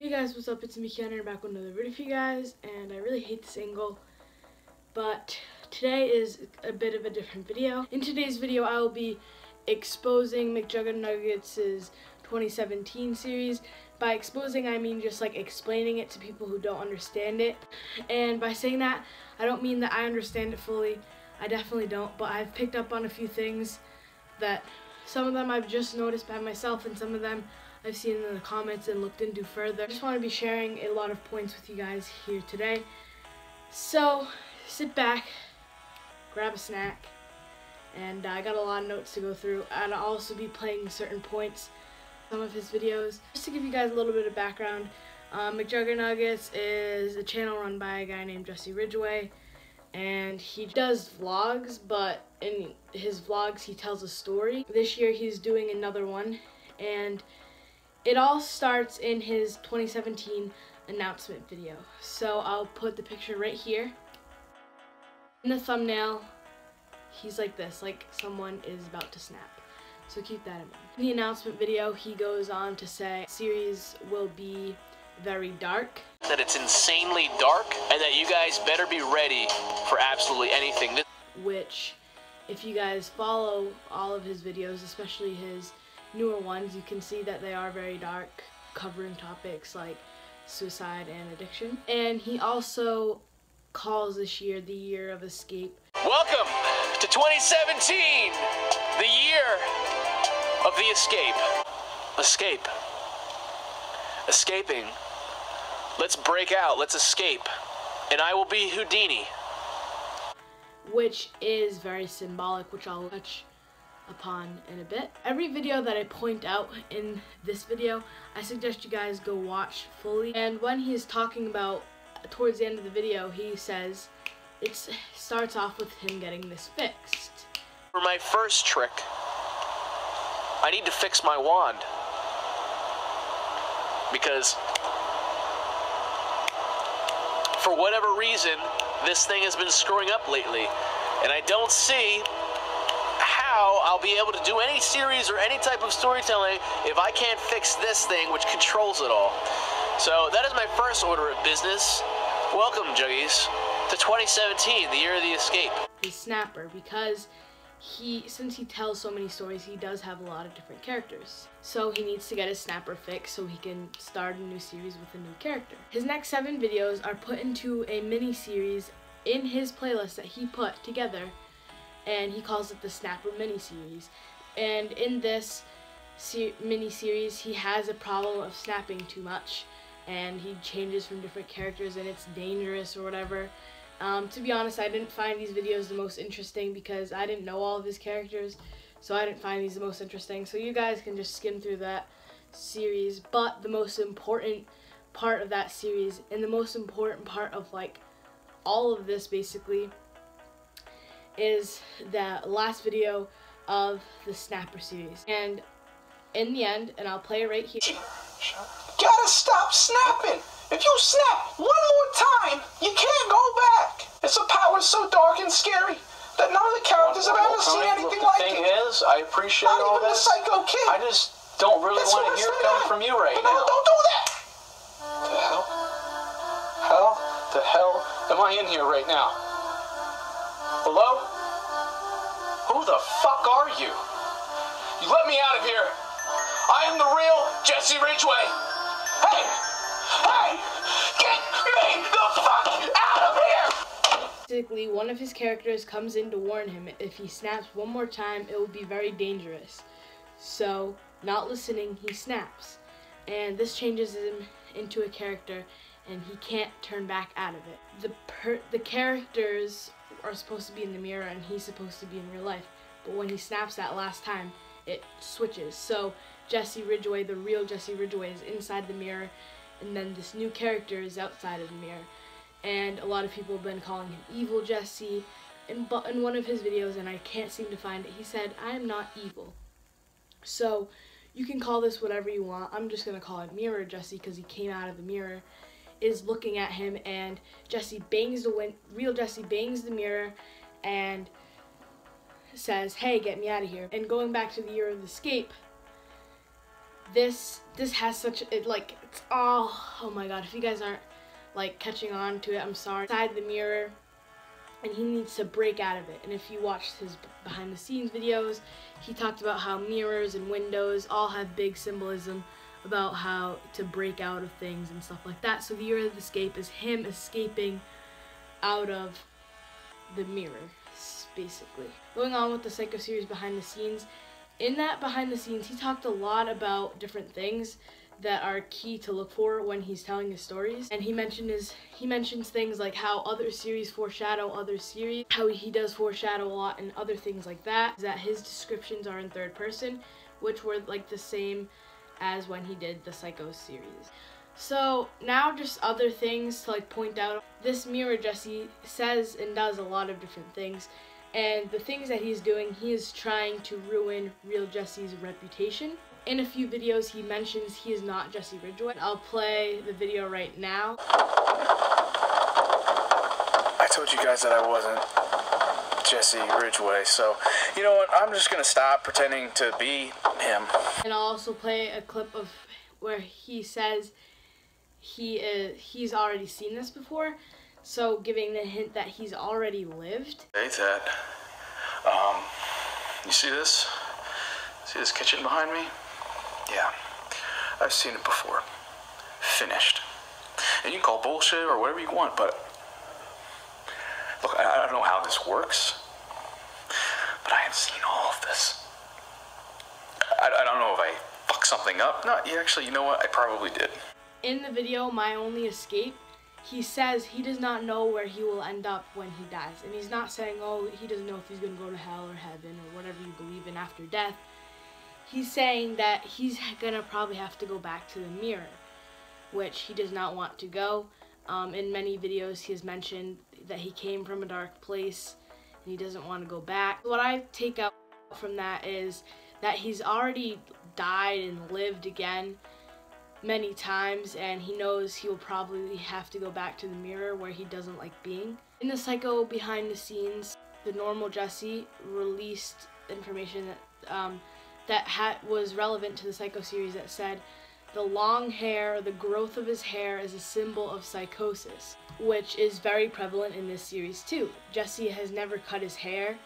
Hey guys, what's up? It's Mcjuggernuggets back with another video for you guys, and I really hate this angle, but today is a bit of a different video. In today's video, I will be exposing Mcjuggernuggets' 2017 series. By exposing, I mean just like explaining it to people who don't understand it. And by saying that, I don't mean that I understand it fully. I definitely don't, but I've picked up on a few things that some of them I've just noticed by myself, and some of them I've seen in the comments and looked into further. I just want to be sharing a lot of points with you guys here today. So sit back, grab a snack, and I got a lot of notes to go through, and I'll also be playing certain points some of his videos. Just to give you guys a little bit of background, Mcjuggernuggets is a channel run by a guy named Jesse Ridgway, and he does vlogs, but in his vlogs he tells a story. This year he's doing another one, and it all starts in his 2017 announcement video. So I'll put the picture right here. In the thumbnail, he's like this, like someone is about to snap. So keep that in mind. In the announcement video, he goes on to say the series will be very dark. That it's insanely dark, and that you guys better be ready for absolutely anything. Which, if you guys follow all of his videos, especially his newer ones, you can see that they are very dark, covering topics like suicide and addiction. And he also calls this year the year of escape. Welcome to 2017, the year of the escape. Escape. Escaping. Let's break out, let's escape. And I will be Houdini. Which is very symbolic, which I'll touch upon in a bit. Every video that I point out in this video, I suggest you guys go watch fully. And when he's talking about, towards the end of the video, he says it starts off with him getting this fixed. For my first trick, I need to fix my wand. Because for whatever reason, this thing has been screwing up lately, and I don't see how I'll be able to do any series or any type of storytelling if I can't fix this thing which controls it all. So that is my first order of business. Welcome, Juggies, to 2017, the year of the escape. He's Snapper, because since he tells so many stories, he does have a lot of different characters. So he needs to get his Snapper fixed so he can start a new series with a new character. His next 7 videos are put into a mini-series in his playlist that he put together, and he calls it the Snapper mini-series. And in this mini-series, he has a problem of snapping too much, and he changes from different characters, and it's dangerous or whatever. To be honest, I didn't find these videos the most interesting because I didn't know all of his characters, so I didn't find these the most interesting. So you guys can just skim through that series. But the most important part of that series, and the most important part of like all of this basically, is the last video of the Snapper series. And in the end, and I'll play it right here. Gotta stop snapping. If you snap one more time, you can't go back. It's a power so dark and scary that none of the characters have ever seen anything like it. The thing is, I appreciate all Not even the this. Psycho Kid. I just don't really want to hear it coming from you right now. No, don't do that. The hell? How the hell am I in here right now? Hello? Who the fuck are you? You let me out of here. I am the real Jesse Ridgway. Hey! Hey! Get me the fuck out of here! Basically, one of his characters comes in to warn him if he snaps one more time, it will be very dangerous. So, not listening, he snaps. And this changes him into a character, and he can't turn back out of it. The characters are supposed to be in the mirror, and he's supposed to be in real life. But when he snaps that last time, it switches. So Jesse Ridgway, the real Jesse Ridgway, is inside the mirror, and then this new character is outside of the mirror. And a lot of people have been calling him Evil Jesse. But in one of his videos, and I can't seem to find it, he said, "I am not evil." So you can call this whatever you want. I'm just going to call it Mirror Jesse because he came out of the mirror, is looking at him, and real Jesse bangs the mirror and says, "Hey, get me out of here." And going back to the year of the escape, this has such like, it's all, oh my god, if you guys aren't like catching on to it, I'm sorry. Inside the mirror, and he needs to break out of it. And if you watched his behind the scenes videos, he talked about how mirrors and windows all have big symbolism about how to break out of things and stuff like that. So the year of escape is him escaping out of the mirror, basically. Going on with the Psycho series behind the scenes, in that behind the scenes, he talked a lot about different things that are key to look for when he's telling his stories. And he mentions things like how other series foreshadow other series, how he does foreshadow a lot and other things like that. That his descriptions are in third person, which were like the same as when he did the Psycho series. So now just other things to like point out. This mirror Jesse says and does a lot of different things. And the things that he's doing, he is trying to ruin real Jesse's reputation. In a few videos, he mentions he is not Jesse Ridgway. I'll play the video right now. I told you guys that I wasn't Jesse Ridgway, so you know what? I'm just gonna stop pretending to be him. And I'll also play a clip of where he says he's already seen this before, so giving the hint that he's already lived. Hey Ted, you see this? See this kitchen behind me? Yeah, I've seen it before. Finished. And you can call bullshit or whatever you want, but look, I don't know how this works, but I have seen all of this. I don't know if I fucked something up. No, actually, you know what? I probably did. In the video, My Only Escape, he says he does not know where he will end up when he dies. And he's not saying, oh, he doesn't know if he's going to go to hell or heaven or whatever you believe in after death. He's saying that he's going to probably have to go back to the mirror, which he does not want to go. In many videos, he has mentioned that he came from a dark place and he doesn't want to go back. What I take out from that is that he's already died and lived again many times, and he knows he will probably have to go back to the mirror where he doesn't like being. In the Psycho behind the scenes, the normal Jesse released information that was relevant to the Psycho series that said the long hair, the growth of his hair is a symbol of psychosis, which is very prevalent in this series too. Jesse has never cut his hair,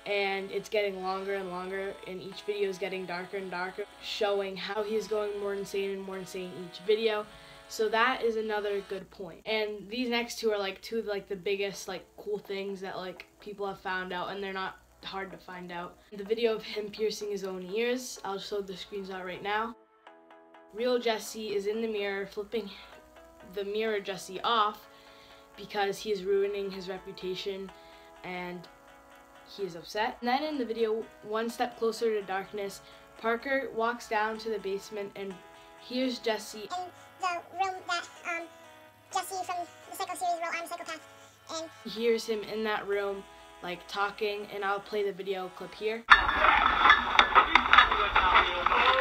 and it's getting longer and longer, and each video is getting darker and darker, showing how he is going more insane and more insane each video. So that is another good point. And these next two are like two of like the biggest like cool things that like people have found out, and they're not hard to find out. The video of him piercing his own ears, I'll show the screenshot right now. Real Jesse is in the mirror flipping the mirror Jesse off because he is ruining his reputation and he is upset. And then in the video, One Step Closer to Darkness, Parker walks down to the basement and hears Jesse in the room that Jesse from the Psycho series wrote, I'm a Psychopath. And he hears him in that room like talking, and I'll play the video clip here. Oh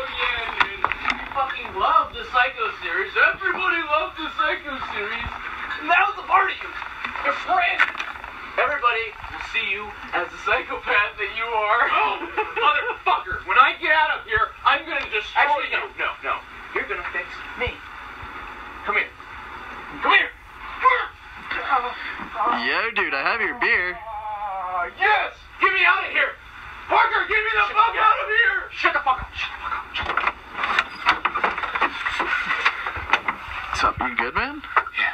yeah, dude. You fucking love the Psycho series. Everybody loves the Psycho series. And that was the party. Your friend. Everybody will see you as the psychopath that you are. Oh, motherfucker. When I get out of here, I'm gonna destroy you. No. You're gonna fix me. Come here. Come here. Yo, dude, I have your beer. Yes! Get me out of here! Parker, get me the fuck out of here! Shut the fuck up! Shut the fuck up! Shut the fuck up! What's up? You good, man? Yeah.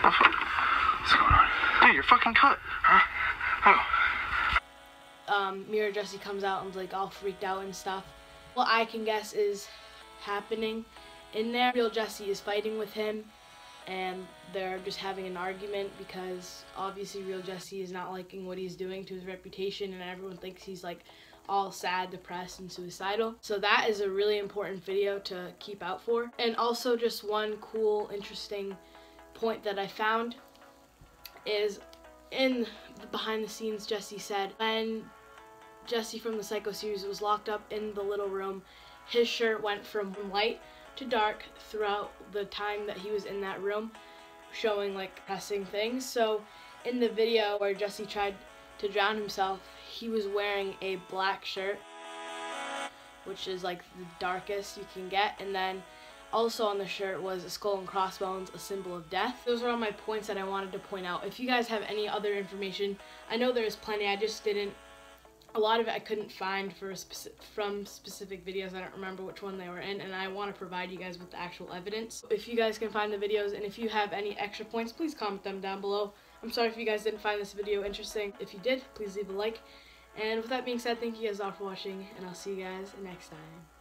What's going on? Dude, you're fucking cut. Huh? Oh. Mirror Jesse comes out and like all freaked out and stuff. What I can guess is happening in there. Real Jesse is fighting with him, and they're just having an argument because obviously Real Jesse is not liking what he's doing to his reputation, and everyone thinks he's like all sad, depressed, and suicidal. So that is a really important video to keep out for. And also just one cool, interesting point that I found is in the behind the scenes, Jesse said when Jesse from the Psycho series was locked up in the little room, his shirt went from light to dark throughout the time that he was in that room, showing like pressing things. So in the video where Jesse tried to drown himself, he was wearing a black shirt which is like the darkest you can get, and then also on the shirt was a skull and crossbones, a symbol of death. Those are all my points that I wanted to point out. If you guys have any other information, I know there's plenty, I just didn't, a lot of it I couldn't find from specific videos. I don't remember which one they were in, and I want to provide you guys with the actual evidence. If you guys can find the videos, and if you have any extra points, please comment them down below. I'm sorry if you guys didn't find this video interesting. If you did, please leave a like. And with that being said, thank you guys all for watching, and I'll see you guys next time.